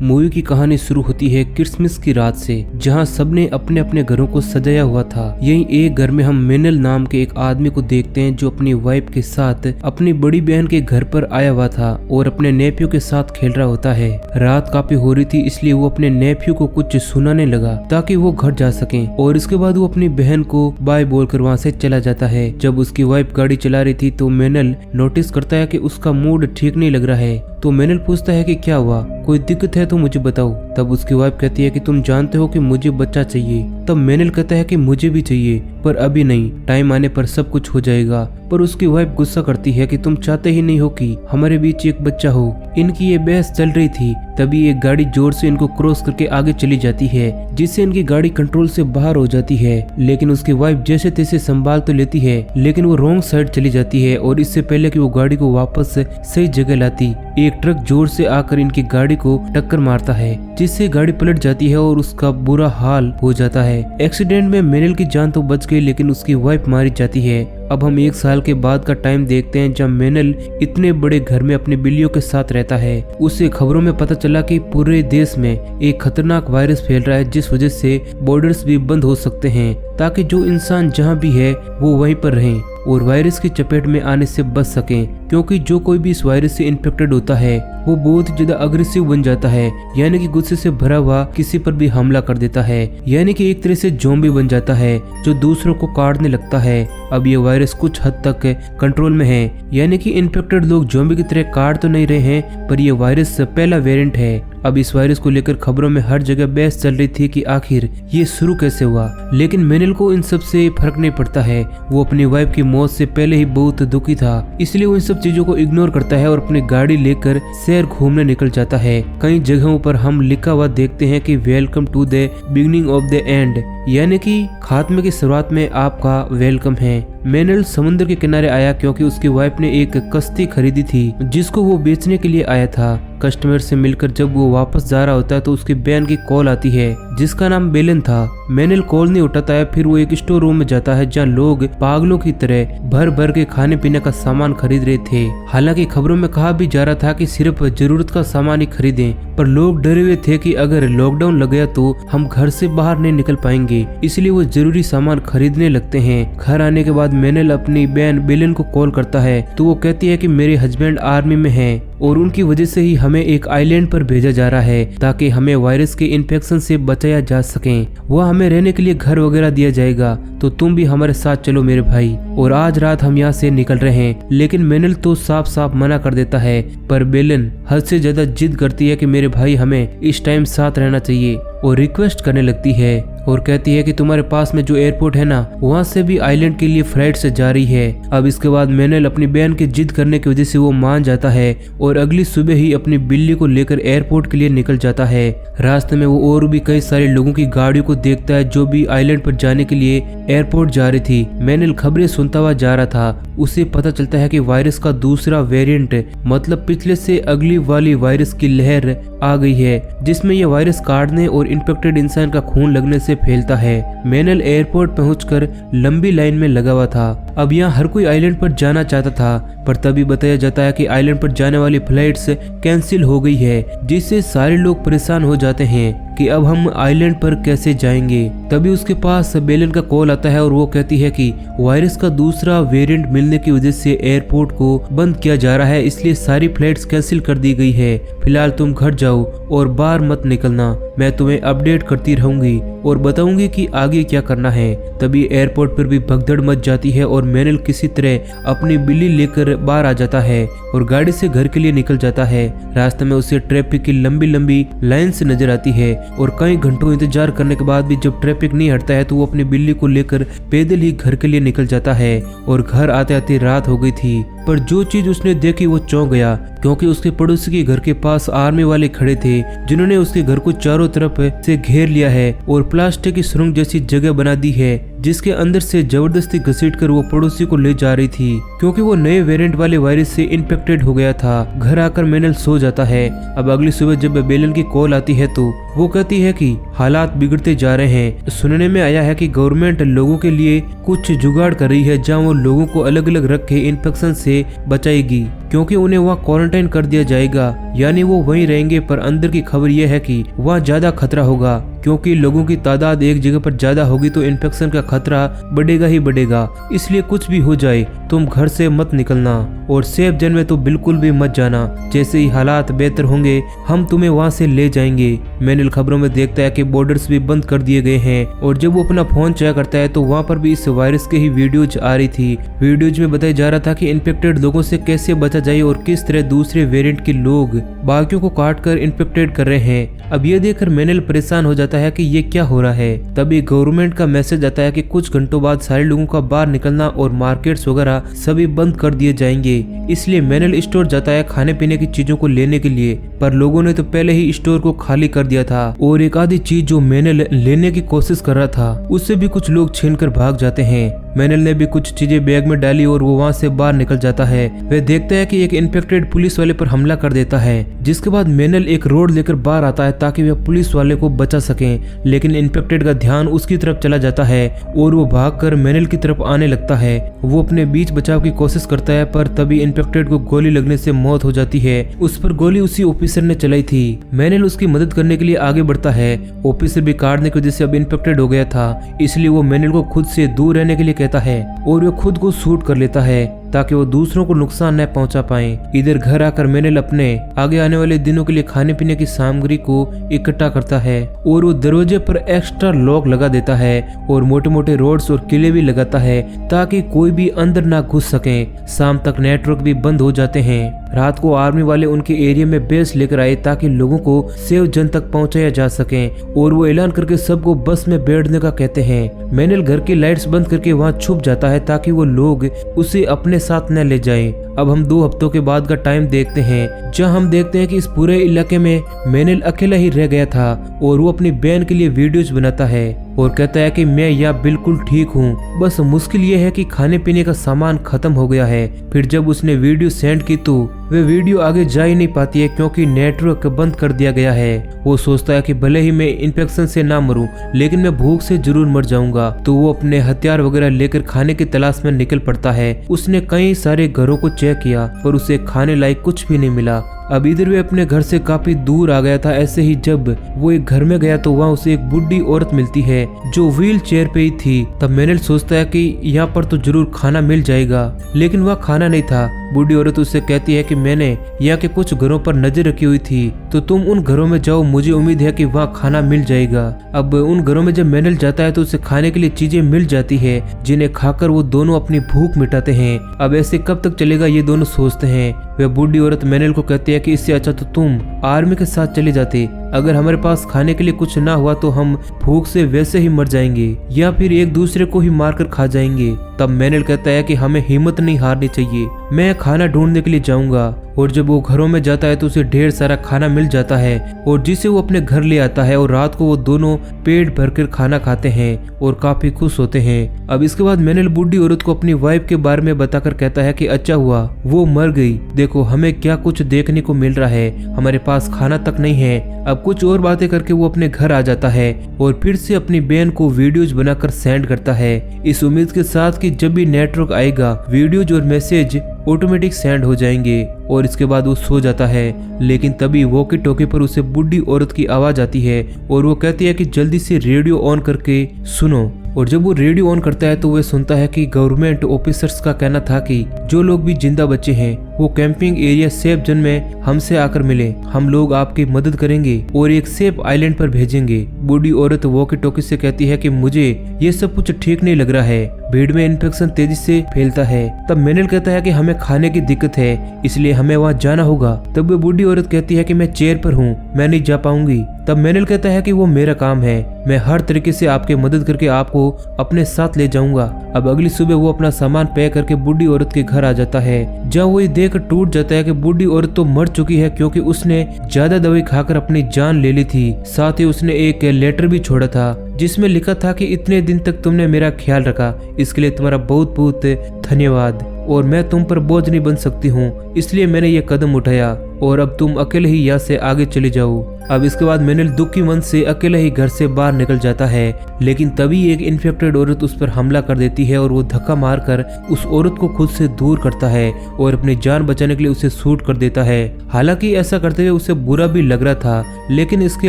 Movie की कहानी शुरू होती है क्रिसमस की रात से, जहां सबने अपने अपने घरों को सजाया हुआ था। यही एक घर में हम मेनल नाम के एक आदमी को देखते हैं जो अपनी वाइफ के साथ अपनी बड़ी बहन के घर पर आया हुआ था और अपने नेफ्यू के साथ खेल रहा होता है। रात काफी हो रही थी, इसलिए वो अपने नेफ्यू को कुछ सुनाने लगा ताकि वो घर जा सके, और इसके बाद वो अपनी बहन को बाय बोलकर वहाँ से चला जाता है। जब उसकी वाइफ गाड़ी चला रही थी तो मेनल नोटिस करता है कि उसका मूड ठीक नहीं लग रहा है। तो मेनल पूछता है कि क्या हुआ, कोई दिक्कत है तो मुझे बताओ। तब उसकी वाइफ कहती है कि तुम जानते हो कि मुझे बच्चा चाहिए। तब मेनल कहता है कि मुझे भी चाहिए, पर अभी नहीं, टाइम आने पर सब कुछ हो जाएगा। पर उसकी वाइफ गुस्सा करती है कि तुम चाहते ही नहीं हो कि हमारे बीच एक बच्चा हो। इनकी ये बहस चल रही थी, तभी एक गाड़ी जोर से इनको क्रॉस करके आगे चली जाती है, जिससे इनकी गाड़ी कंट्रोल से बाहर हो जाती है। लेकिन उसकी वाइफ जैसे तैसे संभाल तो लेती है, लेकिन वो रॉन्ग साइड चली जाती है, और इससे पहले कि वो गाड़ी को वापस सही जगह लाती, एक ट्रक जोर से आकर इनकी गाड़ी को टक्कर मारता है, जिससे गाड़ी पलट जाती है और उसका बुरा हाल हो जाता है। एक्सीडेंट में मेनल की जान तो बच गई, लेकिन उसकी वाइफ मारी जाती है। अब हम 1 साल के बाद का टाइम देखते हैं, जब मेनल इतने बड़े घर में अपनी बिल्लियों के साथ रहता है। उसे खबरों में पता चला कि पूरे देश में एक खतरनाक वायरस फैल रहा है, जिस वजह से बॉर्डर्स भी बंद हो सकते हैं, ताकि जो इंसान जहां भी है वो वहीं पर रहें और वायरस की चपेट में आने से बच सकें। क्योंकि जो कोई भी इस वायरस से इन्फेक्टेड होता है वो बहुत ही ज्यादा अग्रेसिव बन जाता है, यानी कि गुस्से से भरा हुआ किसी पर भी हमला कर देता है, यानी कि एक तरह से ज़ॉम्बी बन जाता है जो दूसरों को काटने लगता है। अब ये वायरस कुछ हद तक कंट्रोल में है, यानी कि इन्फेक्टेड लोग ज़ॉम्बी की तरह काट तो नहीं रहे हैं, पर यह वायरस पहला वेरिएंट है। अब इस वायरस को लेकर खबरों में हर जगह बहस चल रही थी कि आखिर ये शुरू कैसे हुआ। लेकिन मेनल को इन सब से फर्क नहीं पड़ता है। वो अपनी वाइफ की मौत से पहले ही बहुत दुखी था, इसलिए वो इन सब चीजों को इग्नोर करता है और अपनी गाड़ी लेकर शहर घूमने निकल जाता है। कई जगहों पर हम लिखा हुआ देखते हैं कि welcome to the beginning of the end, यानी कि खात्मे की शुरुआत में आपका वेलकम है। मेनल समुद्र के किनारे आया क्योंकि उसकी वाइफ ने एक कश्ती खरीदी थी जिसको वो बेचने के लिए आया था। कस्टमर से मिलकर जब वो वापस जा रहा होता है तो उसकी बहन की कॉल आती है जिसका नाम बेलन था। मेनल कॉल नहीं उठाता है, फिर वो एक स्टोर रूम में जाता है जहाँ लोग पागलों की तरह भर भर के खाने पीने का सामान खरीद रहे थे। हालांकि खबरों में कहा भी जा रहा था कि सिर्फ जरूरत का सामान ही खरीदें, पर लोग डरे हुए थे कि अगर लॉकडाउन लग गया तो हम घर से बाहर नहीं निकल पाएंगे, इसलिए वो जरूरी सामान खरीदने लगते हैं। घर आने के बाद मेनल अपनी बहन बेलन को कॉल करता है तो वो कहती है कि मेरे हस्बैंड आर्मी में हैं और उनकी वजह से ही हमें एक आइलैंड पर भेजा जा रहा है ताकि हमें वायरस के इन्फेक्शन से बचाया जा सके। वह हमें रहने के लिए घर वगैरह दिया जाएगा, तो तुम भी हमारे साथ चलो मेरे भाई, और आज रात हम यहाँ से निकल रहे हैं। लेकिन मेनल तो साफ साफ मना कर देता है, पर बेलन हद से ज्यादा जिद करती है कि मेरे भाई हमें इस टाइम साथ रहना चाहिए और रिक्वेस्ट करने लगती है और कहती है कि तुम्हारे पास में जो एयरपोर्ट है ना, वहाँ से भी आइलैंड के लिए फ्लाइट से जा रही है। अब इसके बाद मेनल अपनी बहन की जिद करने की वजह से वो मान जाता है और अगली सुबह ही अपनी बिल्ली को लेकर एयरपोर्ट के लिए निकल जाता है। रास्ते में वो और भी कई सारे लोगों की गाड़ियों को देखता है जो भी आइलैंड पर जाने के लिए एयरपोर्ट जा रही थी। मेनल खबरें सुनता हुआ जा रहा था। उसे पता चलता है कि वायरस का दूसरा वेरिएंट, मतलब पिछले से अगली वाली वायरस की लहर आ गई है, जिसमें यह वायरस काटने और इन्फेक्टेड इंसान का खून लगने से फैलता है। मेनल एयरपोर्ट पहुंचकर लंबी लाइन में लगा हुआ था। अब यहाँ हर कोई आइलैंड पर जाना चाहता था, पर तभी बताया जाता है कि आइलैंड पर जाने वाली फ्लाइट्स कैंसिल हो गई है, जिससे सारे लोग परेशान हो जाते हैं कि अब हम आइलैंड पर कैसे जाएंगे। तभी उसके पास बेलन का कॉल आता है और वो कहती है कि वायरस का दूसरा वेरिएंट मिलने की वजह से एयरपोर्ट को बंद किया जा रहा है, इसलिए सारी फ्लाइट्स कैंसिल कर दी गई है। फिलहाल तुम घर जाओ और बाहर मत निकलना, मैं तुम्हें अपडेट करती रहूंगी और बताऊंगी कि आगे क्या करना है। तभी एयरपोर्ट पर भी भगदड़ मच जाती है और मेनल किसी तरह अपनी बिल्ली लेकर बाहर आ जाता है और गाड़ी से घर के लिए निकल जाता है। रास्ते में उसे ट्रैफिक की लंबी लंबी लाइन से नजर आती है और कई घंटों इंतजार करने के बाद भी जब ट्रैफिक नहीं हटता है तो वो अपनी बिल्ली को लेकर पैदल ही घर के लिए निकल जाता है। और घर आते आते रात हो गई थी, पर जो चीज उसने देखी वो चौंक गया, क्योंकि उसके पड़ोसी के घर के पास आर्मी वाले खड़े थे जिन्होंने उसके घर को चारों तरफ से घेर लिया है और प्लास्टिक की सुरंग जैसी जगह बना दी है, जिसके अंदर से जबरदस्ती घसीटकर वो पड़ोसी को ले जा रही थी, क्योंकि वो नए वेरिएंट वाले वायरस से इन्फेक्टेड हो गया था। घर आकर मेनल सो जाता है। अब अगली सुबह जब बेलन की कॉल आती है तो वो कहती है कि हालात बिगड़ते जा रहे हैं। सुनने में आया है कि गवर्नमेंट लोगों के लिए कुछ जुगाड़ कर रही है जहां वो लोगों को अलग अलग रख के इन्फेक्शन से बचाएगी, क्योंकि उन्हें वहाँ क्वारंटाइन कर दिया जाएगा, यानी वो वहीं रहेंगे। पर अंदर की खबर यह है कि वहाँ ज्यादा खतरा होगा, क्योंकि लोगों की तादाद एक जगह पर ज्यादा होगी तो इन्फेक्शन का खतरा बढ़ेगा ही बढ़ेगा। इसलिए कुछ भी हो जाए तुम घर से मत निकलना और सेफ जोन में तो बिल्कुल भी मत जाना। जैसे ही हालात बेहतर होंगे हम तुम्हें वहाँ से ले जाएंगे। मैनल खबरों में देखता है कि बॉर्डर्स भी बंद कर दिए गए हैं और जब वो अपना फोन चेक करता है तो वहाँ पर भी इस वायरस के ही वीडियोज आ रही थी। वीडियोज में बताया जा रहा था कि इन्फेक्टेड लोगों से कैसे बचा जाए और किस तरह दूसरे वेरिएंट के लोग बाकियों को काट कर इन्फेक्टेड कर रहे हैं। अब ये देखकर मैनल परेशान हो जाता है कि ये क्या हो रहा है। तभी गवर्नमेंट का मैसेज आता है कि कुछ घंटों बाद सारे लोगों का बाहर निकलना और मार्केट्स वगैरह सभी बंद कर दिए जाएंगे। इसलिए मैनल स्टोर जाता है खाने पीने की चीजों को लेने के लिए, पर लोगों ने तो पहले ही स्टोर को खाली कर दिया था और एक आधी चीज जो मैनल लेने की कोशिश कर रहा था उससे भी कुछ लोग छीनकर भाग जाते हैं। मैनल ने भी कुछ चीजें बैग में डाली और वो वहाँ से बाहर निकल जाता है। वह देखता है कि एक इन्फेक्टेड पुलिस वाले पर हमला कर देता है, जिसके बाद मैनल एक रोड लेकर बाहर आता है ताकि वह पुलिस वाले को बचा सके। लेकिन इन्फेक्टेड का ध्यान उसकी तरफ चला जाता है और वो भागकर मैनल की तरफ आने लगता है। वो अपने बीच बचाव की कोशिश करता है, पर तभी इन्फेक्टेड को गोली लगने से मौत हो जाती है। उस पर गोली उसी ऑफिसर ने चलाई थी। मैनल उसकी मदद करने के लिए आगे बढ़ता है। ऑफिसर भी काटने की वजह से अब इन्फेक्टेड हो गया था, इसलिए वो मैनल को खुद से दूर रहने के लिए कहता है और वह खुद को शूट कर लेता है ताकि वो दूसरों को नुकसान न पहुंचा पाए। इधर घर आकर मैनल अपने आगे आने वाले दिनों के लिए खाने पीने की सामग्री को इकट्ठा करता है और वो दरवाजे पर एक्स्ट्रा लॉक लगा देता है और मोटे मोटे रोड्स और किले भी लगाता है ताकि कोई भी अंदर ना घुस सके। शाम तक नेटवर्क भी बंद हो जाते हैं। रात को आर्मी वाले उनके एरिया में बेस लेकर आए ताकि लोगों को सेफ जोन तक पहुंचाया जा सके और वो ऐलान करके सबको बस में बैठने का कहते हैं। मैनल घर की लाइट्स बंद करके वहां छुप जाता है ताकि वो लोग उसे अपने साथ न ले जाएं। अब हम 2 हफ्तों के बाद का टाइम देखते हैं, जहां हम देखते हैं कि इस पूरे इलाके में मैनल अकेला ही रह गया था और वो अपनी बहन के लिए वीडियोज बनाता है और कहता है कि मैं यहाँ बिल्कुल ठीक हूँ, बस मुश्किल ये है कि खाने पीने का सामान खत्म हो गया है। फिर जब उसने वीडियो सेंड की तो वे वीडियो आगे जा ही नहीं पाती है क्योंकि नेटवर्क बंद कर दिया गया है। वो सोचता है कि भले ही मैं इन्फेक्शन से ना मरूं लेकिन मैं भूख से जरूर मर जाऊंगा। तो वो अपने हथियार वगैरह लेकर खाने की तलाश में निकल पड़ता है। उसने कई सारे घरों को चेक किया पर उसे खाने लायक कुछ भी नहीं मिला। अब इधर वे अपने घर से काफी दूर आ गया था। ऐसे ही जब वो एक घर में गया तो वहाँ उसे एक बुढ़ी औरत मिलती है जो व्हील चेयर पे ही थी। तब मैनल सोचता है कि यहाँ पर तो जरूर खाना मिल जाएगा, लेकिन वह खाना नहीं था। बूढ़ी औरत उससे कहती है कि मैंने यहाँ के कुछ घरों पर नजर रखी हुई थी तो तुम उन घरों में जाओ, मुझे उम्मीद है कि वहाँ खाना मिल जाएगा। अब उन घरों में जब मैनल जाता है तो उसे खाने के लिए चीजें मिल जाती है जिन्हें खाकर वो दोनों अपनी भूख मिटाते हैं। अब ऐसे कब तक चलेगा ये दोनों सोचते हैं। वह बूढ़ी औरत मैनल को कहती है कि इससे अच्छा तो तुम आर्मी के साथ चले जाते, अगर हमारे पास खाने के लिए कुछ ना हुआ तो हम भूख से वैसे ही मर जाएंगे या फिर एक दूसरे को ही मारकर खा जाएंगे। तब मैनल कहता है कि हमें हिम्मत नहीं हारनी चाहिए, मैं खाना ढूंढने के लिए जाऊंगा। और जब वो घरों में जाता है तो उसे ढेर सारा खाना मिल जाता है और जिसे वो अपने घर ले आता है और रात को वो दोनों पेट भरकर खाना खाते हैं और काफी खुश होते हैं। अब इसके बाद मैनल बूढ़ी औरत को अपनी वाइफ के बारे में बताकर कहता है कि अच्छा हुआ वो मर गई, देखो हमें क्या कुछ देखने को मिल रहा है, हमारे पास खाना तक नहीं है। अब कुछ और बातें करके वो अपने घर आ जाता है और फिर से अपनी बहन को वीडियोज बनाकर सेंड करता है, इस उम्मीद के साथ कि जब भी नेटवर्क आएगा वीडियोज और मैसेज ऑटोमेटिक सेंड हो जाएंगे। और इसके बाद वो सो जाता है। लेकिन तभी वॉकी टॉकी पर उसे बूढ़ी औरत की आवाज आती है और वो कहती है कि जल्दी से रेडियो ऑन करके सुनो। और जब वो रेडियो ऑन करता है तो वह सुनता है कि गवर्नमेंट ऑफिसर्स का कहना था कि जो लोग भी जिंदा बचे हैं वो कैंपिंग एरिया सेफ जोन में हमसे आकर मिले, हम लोग आपकी मदद करेंगे और एक सेफ आइलैंड पर भेजेंगे। बूढ़ी औरत वॉकी टॉकी से कहती है कि मुझे ये सब कुछ ठीक नहीं लग रहा है, भीड़ में इन्फेक्शन तेजी से फैलता है। तब मैनल कहता है कि हमें खाने की दिक्कत है इसलिए हमें वहाँ जाना होगा। तब वो बूढ़ी औरत कहती है कि मैं चेयर पर हूँ, मैं नहीं जा पाऊंगी। तब मैनल कहता है कि वो मेरा काम है, मैं हर तरीके से आपकी मदद करके आपको अपने साथ ले जाऊंगा। अब अगली सुबह वो अपना सामान पैक करके बूढ़ी औरत के घर आ जाता है, जहाँ वो ये देख टूट जाता है कि बूढ़ी औरत तो मर चुकी है क्योंकि उसने ज्यादा दवाई खाकर अपनी जान ले ली थी। साथ ही उसने एक लेटर भी छोड़ा था जिसमें लिखा था कि इतने दिन तक तुमने मेरा ख्याल रखा, इसके लिए तुम्हारा बहुत बहुत धन्यवाद। और मैं तुम पर बोझ नहीं बन सकती हूँ, इसलिए मैंने ये कदम उठाया और अब तुम अकेले ही यहाँ से आगे चले जाओ। अब इसके बाद मैनेल दुखी मन से अकेले ही घर से बाहर निकल जाता है, लेकिन तभी एक इन्फेक्टेड औरत उस पर हमला कर देती है और वो धक्का मारकर उस औरत को खुद से दूर करता है और अपनी जान बचाने के लिए उसे शूट कर देता है। हालांकि ऐसा करते हुए उसे बुरा भी लग रहा था, लेकिन इसके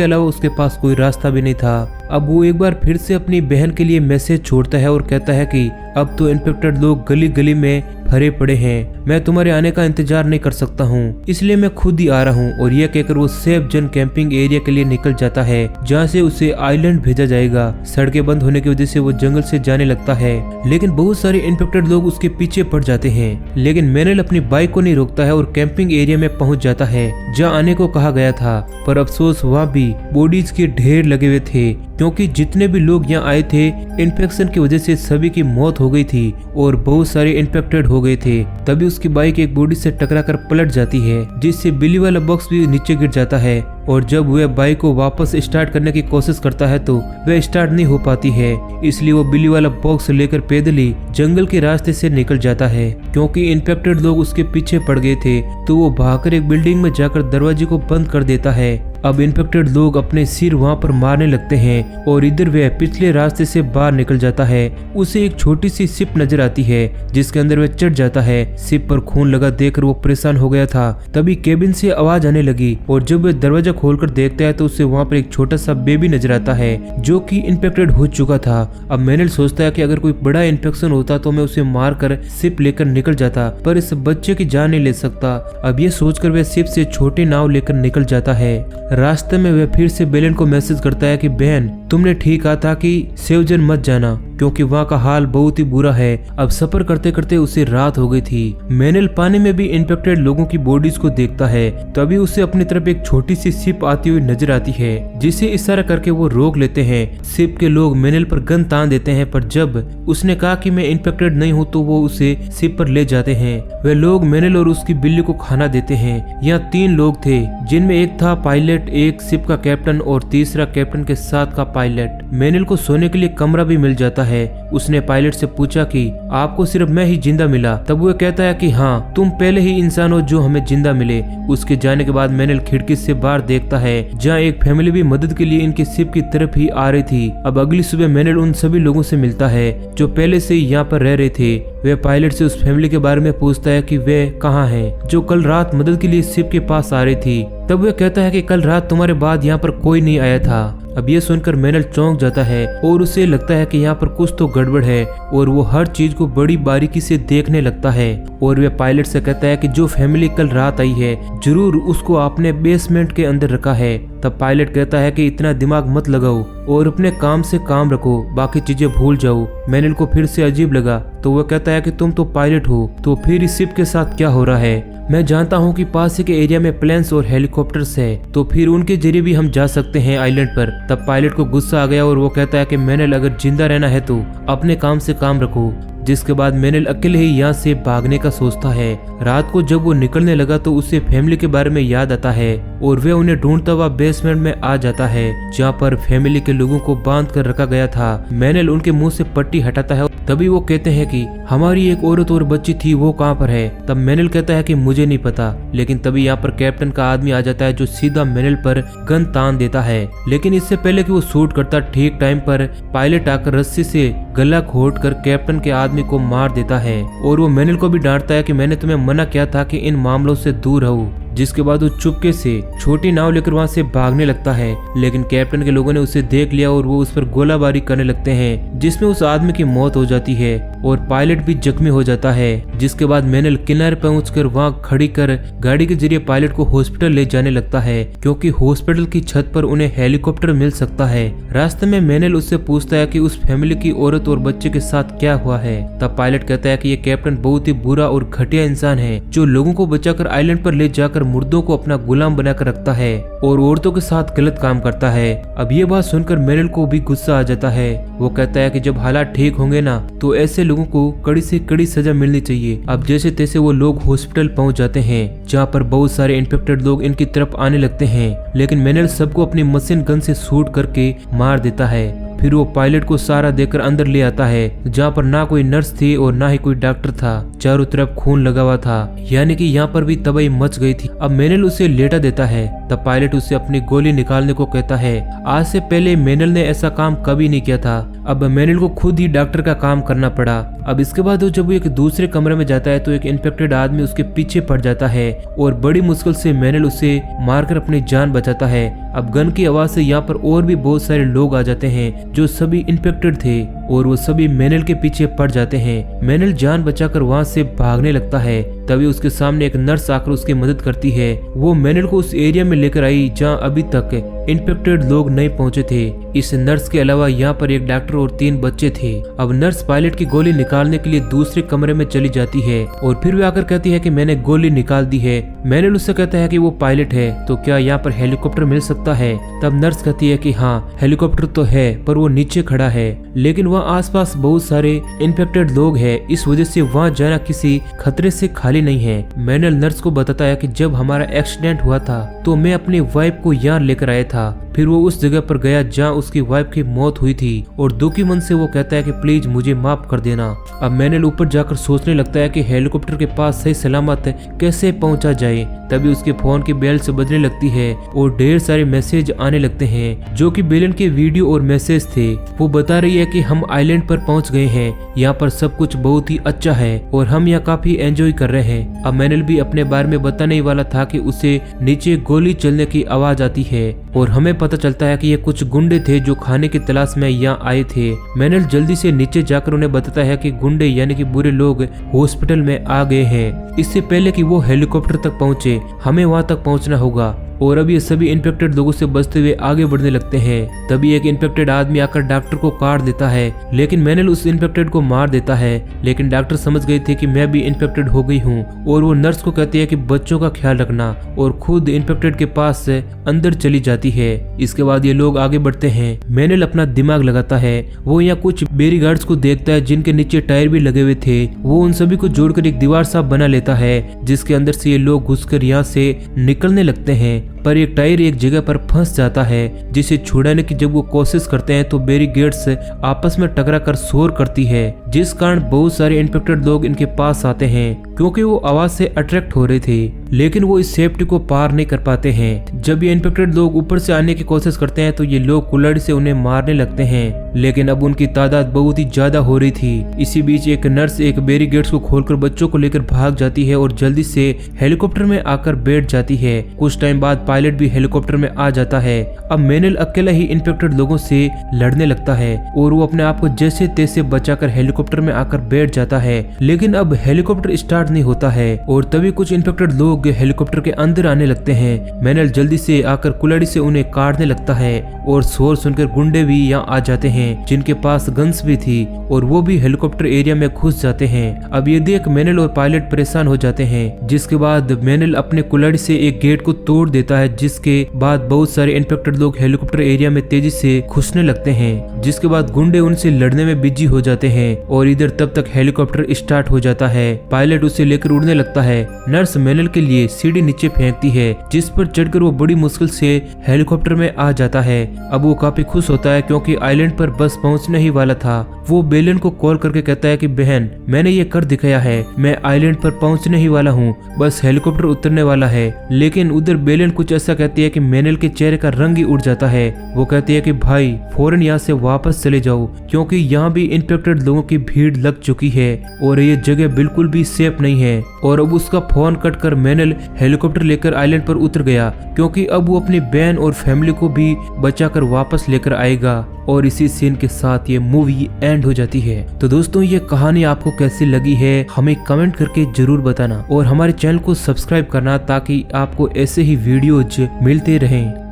अलावा उसके पास कोई रास्ता भी नहीं था। अब वो एक बार फिर से अपनी बहन के लिए मैसेज छोड़ता है और कहता है कि अब तो इन्फेक्टेड लोग गली गली में भरे पड़े हैं, मैं तुम्हारे आने का इंतजार नहीं कर सकता हूँ, इसलिए मैं खुद ही आ रहा हूँ। और यह कहकर वो सेफ जन कैंपिंग एरिया के लिए निकल जाता है, जहाँ से उसे आइलैंड भेजा जाएगा। सड़कें बंद होने की वजह से वो जंगल से जाने लगता है, लेकिन बहुत सारे इन्फेक्टेड लोग उसके पीछे पड़ जाते हैं। लेकिन मैनेल अपनी बाइक को नहीं रोकता है और कैंपिंग एरिया में पहुंच जाता है जहाँ आने को कहा गया था। पर अफसोस वहाँ भी बॉडीज के ढेर लगे हुए थे, क्योंकि जितने भी लोग यहाँ आए थे इन्फेक्शन की वजह से सभी की मौत हो गई थी और बहुत सारे इन्फेक्टेड हो गए थे। तभी उसकी बाइक एक बॉडी से टकराकर पलट जाती है, जिससे बिल्ली वाला बॉक्स भी नीचे गिर जाता है। और जब वह बाइक को वापस स्टार्ट करने की कोशिश करता है तो वह स्टार्ट नहीं हो पाती है, इसलिए वो बिल्ली वाला बॉक्स लेकर पैदल ही जंगल के रास्ते से निकल जाता है। क्योंकि इन्फेक्टेड लोग उसके पीछे पड़ गए थे तो वो भागकर एक बिल्डिंग में जाकर दरवाजे को बंद कर देता है। अब इन्फेक्टेड लोग अपने सिर वहां पर मारने लगते हैं और इधर वह पिछले रास्ते से बाहर निकल जाता है। उसे एक छोटी सी शिप नजर आती है जिसके अंदर वह चढ़ जाता है। शिप पर खून लगा देखकर वो परेशान हो गया था। तभी केबिन से आवाज आने लगी और जब वह दरवाजा खोलकर देखता है तो उसे वहां पर एक छोटा सा बेबी नजर आता है जो कि इन्फेक्टेड हो चुका था। अब मैनेल सोचता है कि अगर कोई बड़ा इन्फेक्शन होता तो मैं उसे मारकर शिप लेकर निकल जाता, पर इस बच्चे की जान नहीं ले सकता। अब ये सोचकर वह शिप से छोटी नाव लेकर निकल जाता है। रास्ते में वह फिर से बेलन को मैसेज करता है कि बहन तुमने ठीक कहा था कि सेवजन मत जाना, क्योंकि वहाँ का हाल बहुत ही बुरा है। अब सफर करते करते उसे रात हो गई थी। मैनेल पानी में भी इन्फेक्टेड लोगों की बॉडीज को देखता है, तभी उसे अपनी तरफ एक छोटी सी शिप आती हुई नजर आती है, जिसे इशारा करके वो रोक लेते हैं। शिप के लोग मैनेल पर गन तान देते हैं, पर जब उसने कहा कि मैं इन्फेक्टेड नहीं हूँ तो वो उसे शिप पर ले जाते हैं। वे लोग मैनेल और उसकी बिल्ली को खाना देते हैं। यहाँ 3 लोग थे, जिनमें एक था पायलट, एक शिप का कैप्टन और तीसरा कैप्टन के साथ का पायलट। मैनेल को सोने के लिए कमरा भी मिल जाता है। उसने पायलट से पूछा कि आपको सिर्फ मैं ही जिंदा मिला? तब वो कहता है कि हाँ, तुम पहले ही इंसान हो जो हमें जिंदा मिले। उसके जाने के बाद मैनेल खिड़की से बाहर देखता है जहाँ एक फैमिली भी मदद के लिए इनके शिप की तरफ ही आ रही थी। अब अगली सुबह मैनेल उन सभी लोगों से मिलता है जो पहले से ही यहाँ पर रह रहे थे। वह पायलट से उस फैमिली के बारे में पूछता है कि वे कहाँ हैं, जो कल रात मदद के लिए शिप के पास आ रही थी। तब वह कहता है कि कल रात तुम्हारे बाद यहाँ पर कोई नहीं आया था। अब ये सुनकर मैनेल चौंक जाता है और उसे लगता है कि यहाँ पर कुछ तो गड़बड़ है और वो हर चीज को बड़ी बारीकी से देखने लगता है। और वह पायलट से कहता है कि जो फैमिली कल रात आई है जरूर उसको आपने बेसमेंट के अंदर रखा है। तब पायलट कहता है कि इतना दिमाग मत लगाओ और अपने काम से काम रखो, बाकी चीजें भूल जाओ। मैनेल को फिर से अजीब लगा तो वह कहता है कि तुम तो पायलट हो, तो फिर इस शिप के साथ क्या हो रहा है? मैं जानता हूँ कि पास के एरिया में प्लेन्स और हेलीकॉप्टर्स है, तो फिर उनके जरिए भी हम जा सकते हैं आइलैंड पर। तब पायलट को गुस्सा आ गया और वो कहता है कि मैनेल अगर जिंदा रहना है तो अपने काम से काम रखो। जिसके बाद मैनेल अकेले ही यहाँ से भागने का सोचता है। रात को जब वो निकलने लगा तो उसे फैमिली के बारे में याद आता है और वह उन्हें ढूंढता हुआ बेसमेंट में आ जाता है जहाँ पर फैमिली के लोगों को बांध कर रखा गया था। मैनेल उनके मुंह से पट्टी हटाता है, तभी वो कहते हैं कि हमारी एक औरत और बच्ची थी, वो कहाँ पर है? तब मैनेल कहता है कि मुझे नहीं पता। लेकिन तभी यहाँ पर कैप्टन का आदमी आ जाता है जो सीधा मैनेल पर गन तान देता है। लेकिन इससे पहले कि वो शूट करता, ठीक टाइम पर पायलट आकर रस्सी से गला घोट कर कैप्टन के आदमी को मार देता है। और वो मैनेल को भी डांटता है कि मैंने तुम्हें मना किया था कि इन मामलों से दूर रहो। जिसके बाद वो चुपके से छोटी नाव लेकर वहां से भागने लगता है, लेकिन कैप्टन के लोगों ने उसे देख लिया और वो उस पर गोलाबारी करने लगते हैं, जिसमें उस आदमी की मौत हो जाती है और पायलट भी जख्मी हो जाता है। जिसके बाद मैनेल किनारे पहुंचकर वहां खड़ी कर गाड़ी के जरिए पायलट को हॉस्पिटल ले जाने लगता है, क्योंकि हॉस्पिटल की छत पर उन्हें हेलीकॉप्टर मिल सकता है। रास्ते में मैनेल उससे पूछता है कि उस फैमिली की औरत और बच्चे के साथ क्या हुआ है। तब पायलट कहता है कि ये कैप्टन बहुत ही बुरा और घटिया इंसान है जो लोगों को बचाकर आइलैंड पर ले जाकर मुर्दों को अपना गुलाम बनाकर रखता है और औरतों के साथ गलत काम करता है। अब ये बात सुनकर मैनेल को भी गुस्सा आ जाता है। वो कहता है कि जब हालात ठीक होंगे ना तो ऐसे लोगों को कड़ी से कड़ी सजा मिलनी चाहिए। अब जैसे तैसे वो लोग हॉस्पिटल पहुंच जाते हैं जहाँ पर बहुत सारे इन्फेक्टेड लोग इनकी तरफ आने लगते हैं, लेकिन मैनेल सबको अपनी मशीन गन से शूट करके मार देता है। फिर वो पायलट को सहारा देकर अंदर ले आता है, जहाँ पर ना कोई नर्स थी और ना ही कोई डॉक्टर था। चारों तरफ खून लगा हुआ था, यानी कि यहाँ पर भी तबाही मच गई थी। अब मेनल उसे लेटा देता है, तब पायलट उसे अपनी गोली निकालने को कहता है। आज से पहले मेनल ने ऐसा काम कभी नहीं किया था। अब मेनल को खुद ही डॉक्टर का काम करना पड़ा। अब इसके बाद जब वो एक दूसरे कमरे में जाता है तो एक इन्फेक्टेड आदमी उसके पीछे पड़ जाता है और बड़ी मुश्किल से मेनल उसे मारकर अपनी जान बचाता है। अब गन की आवाज से यहाँ पर और भी बहुत सारे लोग आ जाते हैं जो सभी इन्फेक्टेड थे और वो सभी मेनल के पीछे पड़ जाते हैं। मेनल जान बचाकर वहां से भागने लगता है, तभी उसके सामने एक नर्स आकर उसकी मदद करती है। वो मेनल को उस एरिया में लेकर आई जहां अभी तक इन्फेक्टेड लोग नहीं पहुंचे थे। इस नर्स के अलावा यहाँ पर एक डॉक्टर और 3 बच्चे थे। अब नर्स पायलट की गोली निकालने के लिए दूसरे कमरे में चली जाती है और फिर वे आकर कहती है कि मैंने गोली निकाल दी है। मेनल उससे कहता है कि वो पायलट है, तो क्या यहाँ पर हेलीकॉप्टर मिल सकता है? तब नर्स कहती है कि हाँ, हेलीकॉप्टर तो है पर वो नीचे खड़ा है, लेकिन वहाँ आसपास बहुत सारे इन्फेक्टेड लोग हैं, इस वजह से वहाँ जाना किसी खतरे से खाली नहीं है। मेनल नर्स को बताता है कि जब हमारा एक्सीडेंट हुआ था तो मैं अपनी वाइफ को यहाँ लेकर आया था। फिर वो उस जगह पर गया जहाँ उसकी वाइफ की मौत हुई थी और दुखी मन से वो कहता है कि प्लीज मुझे माफ कर देना। अब मेनल ऊपर जाकर सोचने लगता है कि हेलीकॉप्टर के पास सही सलामत कैसे पहुंचा जाए। तभी उसके फोन की बेल से बजने लगती है और ढेर सारे मैसेज आने लगते हैं जो कि बेलन के वीडियो और मैसेज थे। वो बता रही है कि हम आइलैंड पर पहुंच गए हैं, यहाँ पर सब कुछ बहुत ही अच्छा है और हम यहाँ काफी एंजॉय कर रहे हैं। अब मेनल भी अपने बारे में बताने वाला था कि उसे नीचे गोली चलने की आवाज आती है और हमें पता चलता है कि ये कुछ गुंडे थे जो खाने की तलाश में यहाँ आए थे। मेनल जल्दी से नीचे जाकर उन्हें बताता है कि गुंडे यानी कि बुरे लोग हॉस्पिटल में आ गए हैं। इससे पहले कि वो हेलीकॉप्टर तक पहुंचे हमें वहां तक पहुंचना होगा। और अब ये सभी इन्फेक्टेड लोगों से बचते हुए आगे बढ़ने लगते हैं। तभी एक इन्फेक्टेड आदमी आकर डॉक्टर को काट देता है, लेकिन मेनल उस इन्फेक्टेड को मार देता है। लेकिन डॉक्टर समझ गए थे कि मैं भी इन्फेक्टेड हो गई हूँ और वो नर्स को कहती है कि बच्चों का ख्याल रखना और खुद इन्फेक्टेड के पास से अंदर चली जाती है। इसके बाद ये लोग आगे बढ़ते हैं। मेनल अपना दिमाग लगाता है। वो यहाँ कुछ बैरीगार्ड्स को देखता है जिनके नीचे टायर भी लगे हुए थे। वो उन सभी को जोड़कर एक दीवार सा बना लेता है जिसके अंदर से ये लोग घुसकर यहाँ से निकलने लगते हैं। पर एक टायर एक जगह पर फंस जाता है जिसे छुड़ाने की जब वो कोशिश करते हैं तो बैरीगेड्स आपस में टकराकर शोर करती है, जिस कारण बहुत सारे इन्फेक्टेड लोग इनके पास आते हैं क्योंकि वो आवाज से अट्रैक्ट हो रहे थे। लेकिन वो इस सेफ्टी को पार नहीं कर पाते हैं। जब ये इन्फेक्टेड लोग ऊपर से आने की कोशिश करते हैं तो ये लोग कुल्हाड़ी से उन्हें मारने लगते हैं, लेकिन अब उनकी तादाद बहुत ही ज्यादा हो रही थी। इसी बीच एक नर्स एक बैरीगेड्स को खोलकर बच्चों को लेकर भाग जाती है और जल्दी से हेलीकॉप्टर में आकर बैठ जाती है। कुछ टाइम बाद पायलट भी हेलीकॉप्टर में आ जाता है। अब मेनल अकेला ही इन्फेक्टेड लोगों से लड़ने लगता है और वो अपने आप को जैसे तैसे बचाकर हेलीकॉप्टर में आकर बैठ जाता है, लेकिन अब हेलीकॉप्टर स्टार्ट नहीं होता है और तभी कुछ इन्फेक्टेड लोग हेलीकॉप्टर के अंदर आने लगते हैं। मेनल जल्दी से आकर कुल्हाड़ी से उन्हें काटने लगता है और शोर सुनकर गुंडे भी यहाँ आ जाते हैं जिनके पास गन्स भी थी और वो भी हेलीकॉप्टर एरिया में घुस जाते हैं। अब ये देख मेनल और पायलट परेशान हो जाते हैं, जिसके बाद मेनल अपने कुल्हाड़ी से एक गेट को तोड़ देता है, जिसके बाद बहुत सारे इन्फेक्टेड लोग हेलीकॉप्टर एरिया में तेजी से घुसने लगते हैं। जिसके बाद गुंडे उनसे लड़ने में बिजी हो जाते हैं और इधर तब तक हेलीकॉप्टर स्टार्ट हो जाता है। पायलट उसे लेकर उड़ने लगता है। नर्स मेनल के लिए सीढ़ी नीचे फेंकती है जिस पर चढ़कर वो बड़ी मुश्किल से हेलीकॉप्टर में आ जाता है। अब वो काफी खुश होता है क्योंकि आइलैंड पर बस पहुंचने ही वाला था। वो बेलन को कॉल करके कहता है कि बहन, मैंने ये कर दिखाया है, मैं आइलैंड पर पहुंचने ही वाला हूँ, बस हेलीकॉप्टर उतरने वाला है। लेकिन उधर बेलन कुछ ऐसा कहती है कि मेनल के चेहरे का रंग ही उड़ जाता है। वो कहती है कि भाई फौरन यहाँ से वापस चले जाओ क्योंकि यहाँ भी इन्फेक्टेड लोगों की भीड़ लग चुकी है और ये जगह बिल्कुल भी सेफ नहीं है। और अब उसका फोन कट कर मेनल हेलीकॉप्टर लेकर आइलैंड पर उतर गया क्योंकि अब वो अपनी बहन और फैमिली को भी बचाकर वापस लेकर आएगा। और इसी सीन के साथ ये मूवी एंड हो जाती है। तो दोस्तों, ये कहानी आपको कैसी लगी है हमें कमेंट करके जरूर बताना और हमारे चैनल को सब्सक्राइब करना ताकि आपको ऐसे ही वीडियोज मिलते रहें।